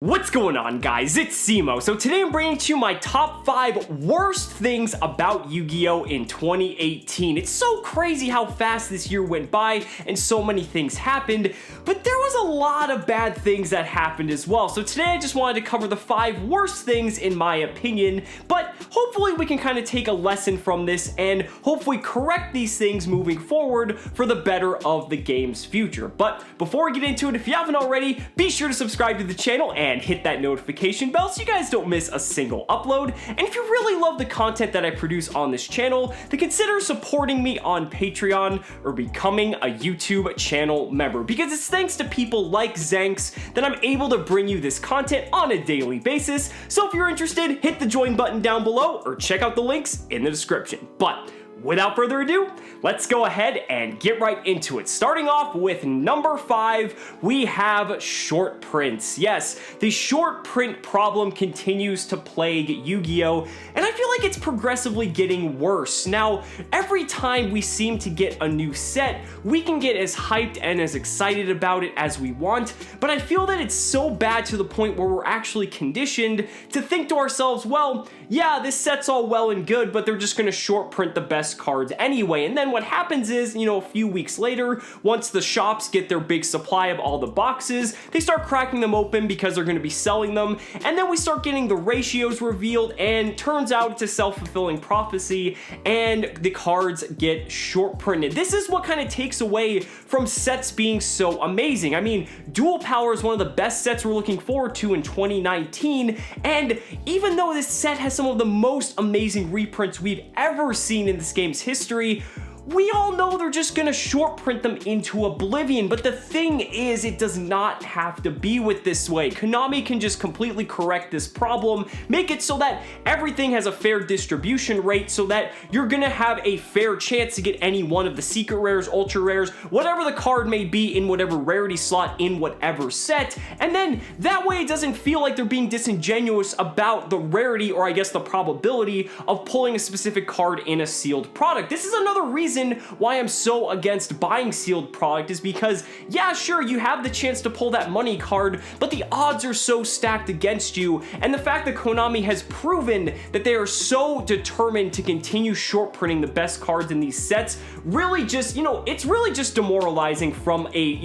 What's going on, guys? It's Cimoooooooo. So today I'm bringing to you my top 5 worst things about Yu-Gi-Oh! In 2018. It's so crazy how fast this year went by and so many things happened, but there was a lot of bad things that happened as well. So today I just wanted to cover the 5 worst things in my opinion, but hopefully we can kind of take a lesson from this and hopefully correct these things moving forward for the better of the game's future. But before we get into it, if you haven't already, be sure to subscribe to the channel and hit that notification bell so you guys don't miss a single upload. And if you really love the content that I produce on this channel, then consider supporting me on Patreon or becoming a YouTube channel member, because it's thanks to people like Zanks that I'm able to bring you this content on a daily basis. So if you're interested, hit the join button down below or check out the links in the description. But without further ado, let's go ahead and get right into it. Starting off with number 5, we have short prints. Yes, the short print problem continues to plague Yu-Gi-Oh! And I feel like it's progressively getting worse. Now, every time we seem to get a new set, we can get as hyped and as excited about it as we want, but I feel that it's so bad to the point where we're actually conditioned to think to ourselves, well, yeah, this set's all well and good, but they're just gonna short print the best cards anyway. And then what happens is, a few weeks later, once the shops get their big supply of all the boxes, they start cracking them open because they're going to be selling them, and then we start getting the ratios revealed, and turns out it's a self-fulfilling prophecy and the cards get short printed. This is what kind of takes away from sets being so amazing. I mean, Dual Power is one of the best sets we're looking forward to in 2019, and even though this set has some of the most amazing reprints we've ever seen in this game's history, we all know they're just gonna short print them into oblivion. But the thing is, it does not have to be with this way. Konami can just completely correct this problem, make it so that everything has a fair distribution rate, so that you're gonna have a fair chance to get any one of the secret rares, ultra rares, whatever the card may be in whatever rarity slot in whatever set. And then that way it doesn't feel like they're being disingenuous about the rarity, or I guess the probability of pulling a specific card in a sealed product. This is another reason why I'm so against buying sealed product, is because, yeah, sure, you have the chance to pull that money card, but the odds are so stacked against you. And the fact that Konami has proven that they are so determined to continue short printing the best cards in these sets really just, it's really just demoralizing from a,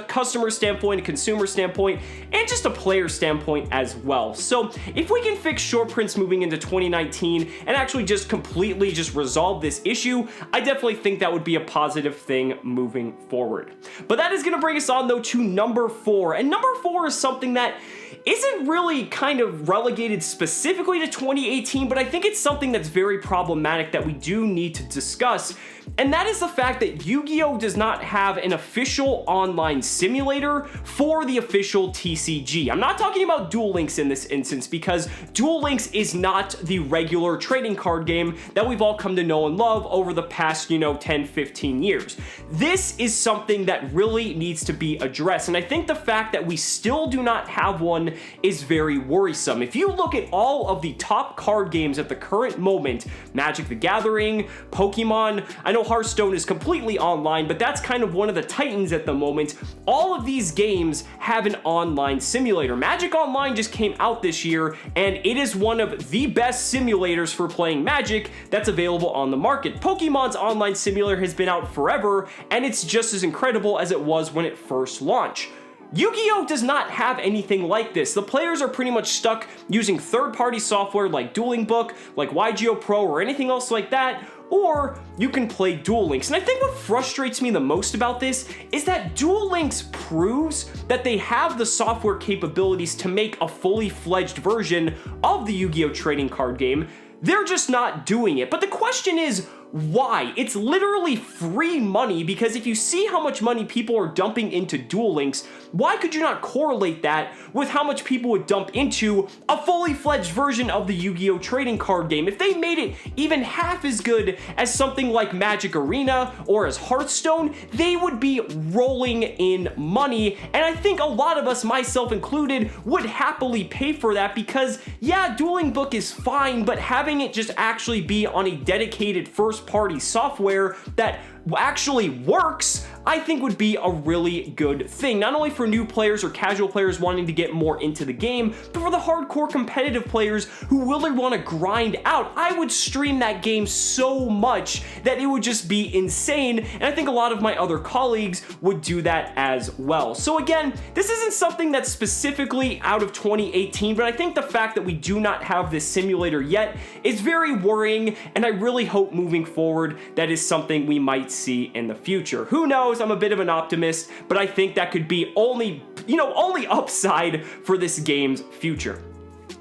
customer standpoint, a consumer standpoint, and just a player standpoint as well. So if we can fix short prints moving into 2019 and actually just completely just resolve this issue, I definitely think that would be a positive thing moving forward. But that is going to bring us on though to number 4. And number 4 is something that isn't really kind of relegated specifically to 2018, but I think it's something that's very problematic that we do need to discuss. And that is the fact that Yu-Gi-Oh! Does not have an official online simulator for the official TCG. I'm not talking about Duel Links in this instance, because Duel Links is not the regular trading card game that we've all come to know and love over the past, 10, 15 years. This is something that really needs to be addressed, and I think the fact that we still do not have one is very worrisome. If you look at all of the top card games at the current moment, Magic the Gathering, Pokemon, I know Hearthstone is completely online, but that's kind of one of the titans at the moment. All of these games have an online simulator. Magic Online just came out this year, and it is one of the best simulators for playing Magic that's available on the market. Pokemon's online simulator has been out forever, and it's just as incredible as it was when it first launched. Yu-Gi-Oh! Does not have anything like this. The players are pretty much stuck using third-party software like Dueling Book, like YGO Pro, or anything else like that, or you can play Duel Links. And I think what frustrates me the most about this is that Duel Links proves that they have the software capabilities to make a fully fledged version of the Yu-Gi-Oh! Trading card game. They're just not doing it. But the question is, why? It's literally free money, because if you see how much money people are dumping into Duel Links, why could you not correlate that with how much people would dump into a fully fledged version of the Yu-Gi-Oh! Trading card game? If they made it even half as good as something like Magic Arena or as Hearthstone, they would be rolling in money, and I think a lot of us, myself included, would happily pay for that, because yeah, Dueling Book is fine, but having it just actually be on a dedicated first-party software that actually works, I think would be a really good thing, not only for new players or casual players wanting to get more into the game, but for the hardcore competitive players who really want to grind out. I would stream that game so much that it would just be insane, and I think a lot of my other colleagues would do that as well. So again, this isn't something that's specifically out of 2018, but I think the fact that we do not have this simulator yet is very worrying, and I really hope moving forward that is something we might see in the future. Who knows? I'm a bit of an optimist, but I think that could be only upside for this game's future.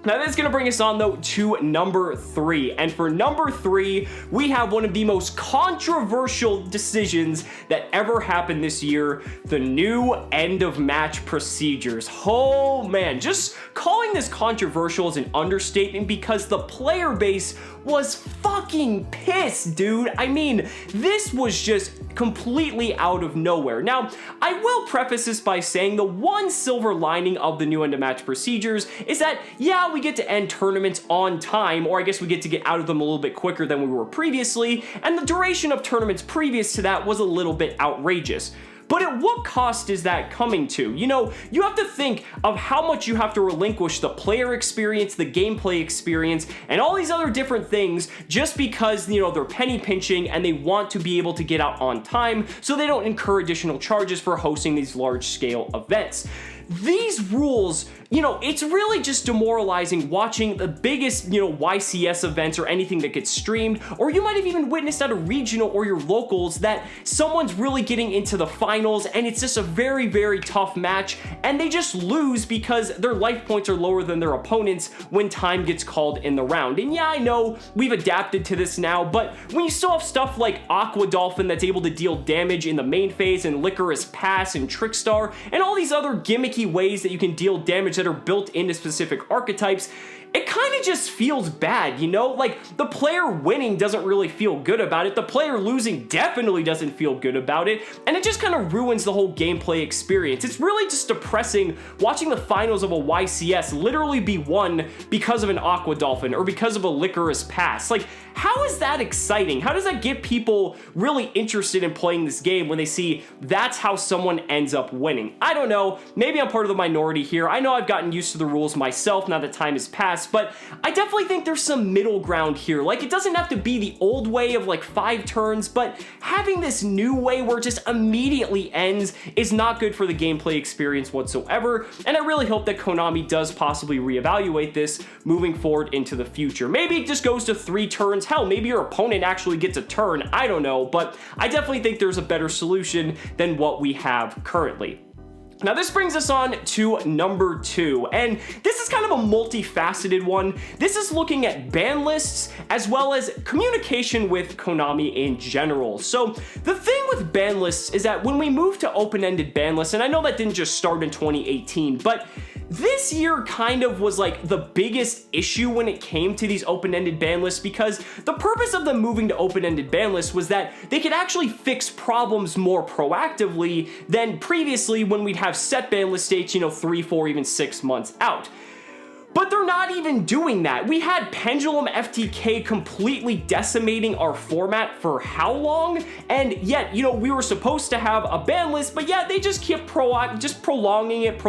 Now that's going to bring us on though to number 3, and for number 3 we have one of the most controversial decisions that ever happened this year, the new end of match procedures. Oh man, just calling this controversial is an understatement because the player base was fucking pissed, dude. I mean, this was just completely out of nowhere. Now, I will preface this by saying the one silver lining of the new end of match procedures is that, yeah, we get to end tournaments on time, or I guess we get to get out of them a little bit quicker than we were previously, and the duration of tournaments previous to that was a little bit outrageous. But at what cost is that coming to? You know, you have to think of how much you have to relinquish the player experience, the gameplay experience, and all these other different things just because, you know, they're penny pinching and they want to be able to get out on time so they don't incur additional charges for hosting these large scale events. These rules, you know, it's really just demoralizing watching the biggest, you know, YCS events or anything that gets streamed, or you might have even witnessed at a regional or your locals that someone's really getting into the finals and it's just a very, very tough match and they just lose because their life points are lower than their opponents when time gets called in the round. And yeah, I know we've adapted to this now, but when you still have stuff like Aqua Dolphin that's able to deal damage in the main phase and Licorice Pass and Trickstar and all these other gimmicky ways that you can deal damage that are built into specific archetypes, it kind of just feels bad, you know? Like, the player winning doesn't really feel good about it, the player losing definitely doesn't feel good about it, and it just kind of ruins the whole gameplay experience. It's really just depressing watching the finals of a YCS literally be won because of an Aqua Dolphin or because of a Licorice Pass. Like, how is that exciting? How does that get people really interested in playing this game when they see that's how someone ends up winning? I don't know. Maybe I'm part of the minority here. I know I've gotten used to the rules myself now that time has passed, but I definitely think there's some middle ground here. Like, it doesn't have to be the old way of like 5 turns, but having this new way where it just immediately ends is not good for the gameplay experience whatsoever, and I really hope that Konami does possibly reevaluate this moving forward into the future. Maybe it just goes to 3 turns. Hell, maybe your opponent actually gets a turn. I don't know, but I definitely think there's a better solution than what we have currently. Now this brings us on to number 2, and this is kind of a multifaceted one. This is looking at ban lists as well as communication with Konami in general. So the thing with ban lists is that when we move to open-ended ban lists, and I know that didn't just start in 2018, but this year kind of was like the biggest issue when it came to these open-ended ban lists, because the purpose of them moving to open-ended ban lists was that they could actually fix problems more proactively than previously when we'd have set ban list dates, you know, 3, 4, even 6 months out. But they're not even doing that. We had Pendulum FTK completely decimating our format for how long? And yet, you know, we were supposed to have a ban list, but yeah, they just kept prolonging it,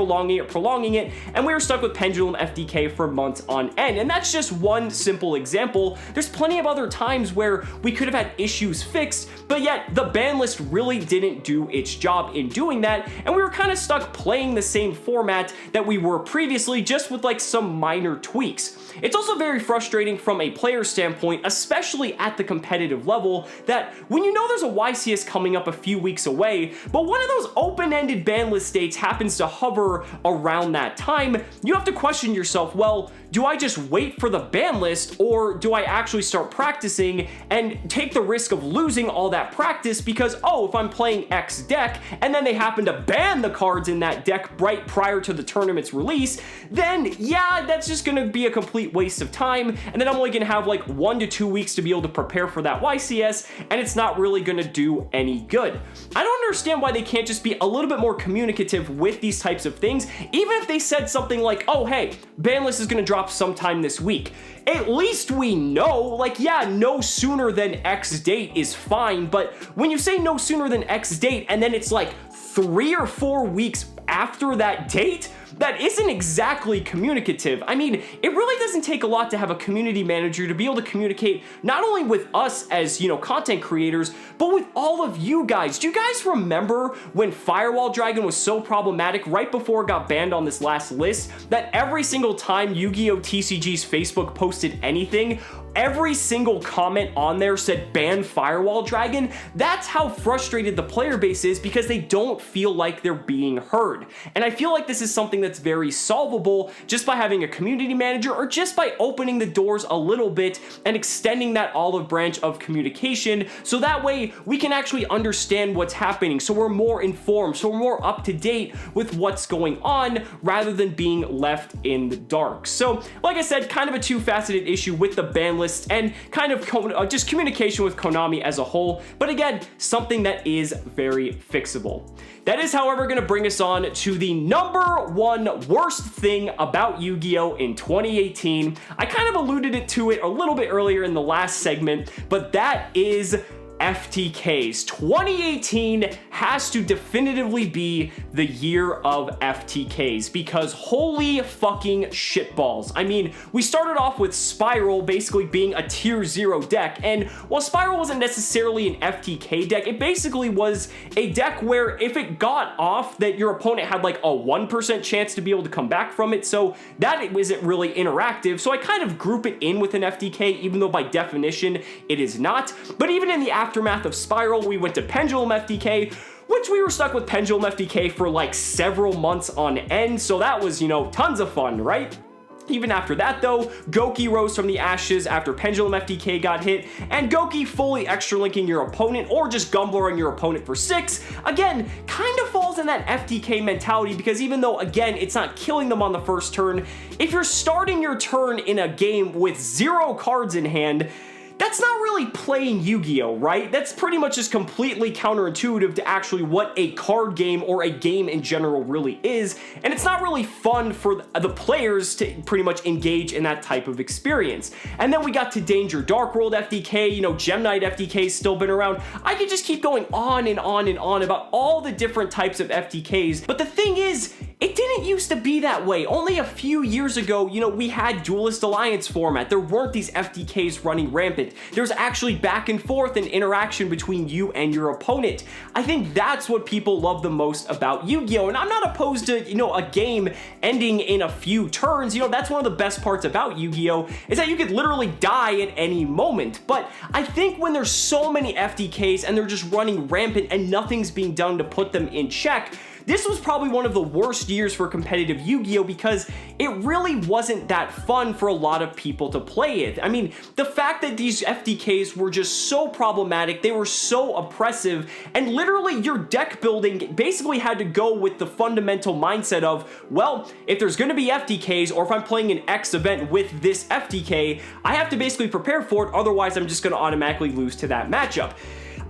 and we were stuck with Pendulum FTK for months on end. And that's just one simple example. There's plenty of other times where we could have had issues fixed, but yet the ban list really didn't do its job in doing that, and we were kind of stuck playing the same format that we were previously, just with like some minor tweaks. It's also very frustrating from a player standpoint, especially at the competitive level, that when you know there's a YCS coming up a few weeks away, but one of those open-ended ban list dates happens to hover around that time, you have to question yourself, well, do I just wait for the ban list, or do I actually start practicing and take the risk of losing all that practice because, oh, if I'm playing X deck and then they happen to ban the cards in that deck right prior to the tournament's release, then yeah, that's just gonna be a complete waste of time, and then I'm only gonna have like 1 to 2 weeks to be able to prepare for that YCS, and it's not really gonna do any good. I don't understand why they can't just be a little bit more communicative with these types of things, even if they said something like, oh hey, ban list is gonna drop sometime this week. At least we know, like, yeah, no sooner than X date is fine, but when you say no sooner than X date and then it's like 3 or 4 weeks after that date, that isn't exactly communicative. I mean, it really doesn't take a lot to have a community manager to be able to communicate not only with us as, you know, content creators, but with all of you guys. Do you guys remember when Firewall Dragon was so problematic right before it got banned on this last list that every single time Yu-Gi-Oh! TCG's Facebook posted anything, every single comment on there said ban Firewall Dragon? That's how frustrated the player base is because they don't feel like they're being heard. And I feel like this is something that's very solvable just by having a community manager or just by opening the doors a little bit and extending that olive branch of communication so that way we can actually understand what's happening, so we're more informed, so we're more up to date with what's going on rather than being left in the dark. So like I said, kind of a two-faceted issue with the ban list and kind of just communication with Konami as a whole, but again, something that is very fixable. That is, however, going to bring us on to the number one worst thing about Yu-Gi-Oh! In 2018. I kind of alluded to it a little bit earlier in the last segment, but that is FTKs. 2018 has to definitively be the year of FTKs because holy fucking shitballs. I mean, we started off with Spiral basically being a tier 0 deck, and while Spiral wasn't necessarily an FTK deck, it basically was a deck where if it got off, that your opponent had like a 1% chance to be able to come back from it, so that it wasn't really interactive. So I kind of group it in with an FTK, even though by definition it is not. But even in the aftermath of Spiral, we went to Pendulum FTK, which we were stuck with Pendulum FTK for like several months on end, so that was, you know, tons of fun, right? Even after that though, Goki rose from the ashes after Pendulum FTK got hit, and Goki fully extra linking your opponent or just gumblering your opponent for 6, again, kind of falls in that FTK mentality because even though, again, it's not killing them on the first turn, if you're starting your turn in a game with 0 cards in hand, that's not really playing Yu-Gi-Oh, right? That's pretty much just completely counterintuitive to actually what a card game or a game in general really is, and it's not really fun for the players to pretty much engage in that type of experience. And then we got to Danger Dark World FTK, you know, Gem Knight FTK's still been around. I could just keep going on and on and on about all the different types of FTKs, but the thing is, it didn't used to be that way. Only a few years ago, you know, we had Duelist Alliance format. There weren't these FTKs running rampant. There's actually back and forth and interaction between you and your opponent. I think that's what people love the most about Yu-Gi-Oh! And I'm not opposed to, you know, a game ending in a few turns. You know, that's one of the best parts about Yu-Gi-Oh! Is that you could literally die at any moment. But I think when there's so many FTKs and they're just running rampant and nothing's being done to put them in check, this was probably one of the worst years for competitive Yu-Gi-Oh! Because it really wasn't that fun for a lot of people to play it. I mean, the fact that these FTKs were just so problematic, they were so oppressive, and literally your deck building basically had to go with the fundamental mindset of, well, if there's gonna be FTKs, or if I'm playing an X event with this FTK, I have to basically prepare for it, otherwise I'm just gonna automatically lose to that matchup.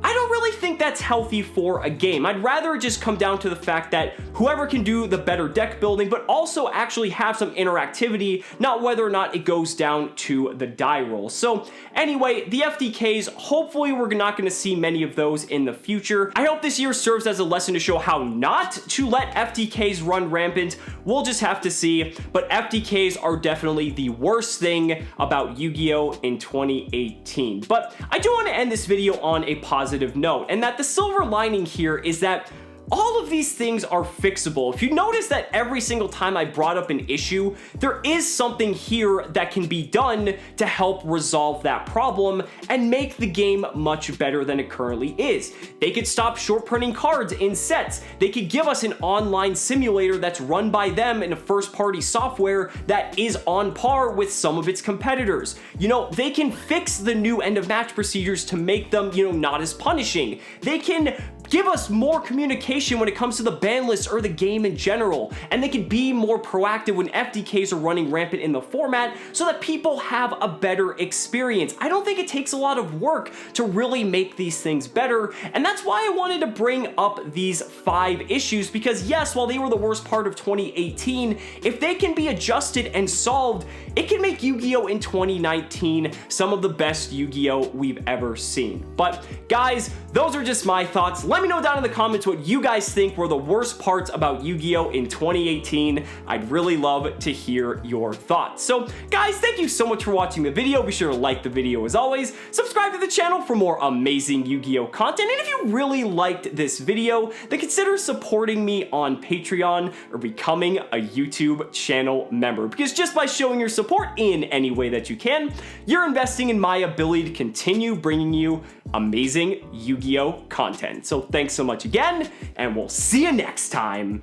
I don't really think that's healthy for a game. I'd rather it just come down to the fact that whoever can do the better deck building, but also actually have some interactivity, not whether or not it goes down to the die roll. So anyway, the FTKs, hopefully we're not going to see many of those in the future. I hope this year serves as a lesson to show how not to let FTKs run rampant. We'll just have to see, but FTKs are definitely the worst thing about Yu-Gi-Oh! In 2018. But I do want to end this video on a positive note, and that the silver lining here is that all of these things are fixable. If you notice that every single time I brought up an issue, there is something here that can be done to help resolve that problem and make the game much better than it currently is. They could stop short printing cards in sets. They could give us an online simulator that's run by them in a first-party software that is on par with some of its competitors. You know, they can fix the new end of match procedures to make them, you know, not as punishing. They can give us more communication when it comes to the ban list or the game in general, and they can be more proactive when FDKs are running rampant in the format so that people have a better experience. I don't think it takes a lot of work to really make these things better, and that's why I wanted to bring up these 5 issues, because yes, while they were the worst part of 2018, if they can be adjusted and solved, it can make Yu-Gi-Oh! In 2019 some of the best Yu-Gi-Oh! We've ever seen. But guys, those are just my thoughts. Let me know down in the comments what you guys think were the worst parts about Yu-Gi-Oh! In 2018. I'd really love to hear your thoughts. So guys, thank you so much for watching the video. Be sure to like the video as always. Subscribe to the channel for more amazing Yu-Gi-Oh! Content. And if you really liked this video, then consider supporting me on Patreon or becoming a YouTube channel member. Because just by showing your support in any way that you can, you're investing in my ability to continue bringing you amazing Yu-Gi-Oh! Content. So thanks so much again, and we'll see you next time.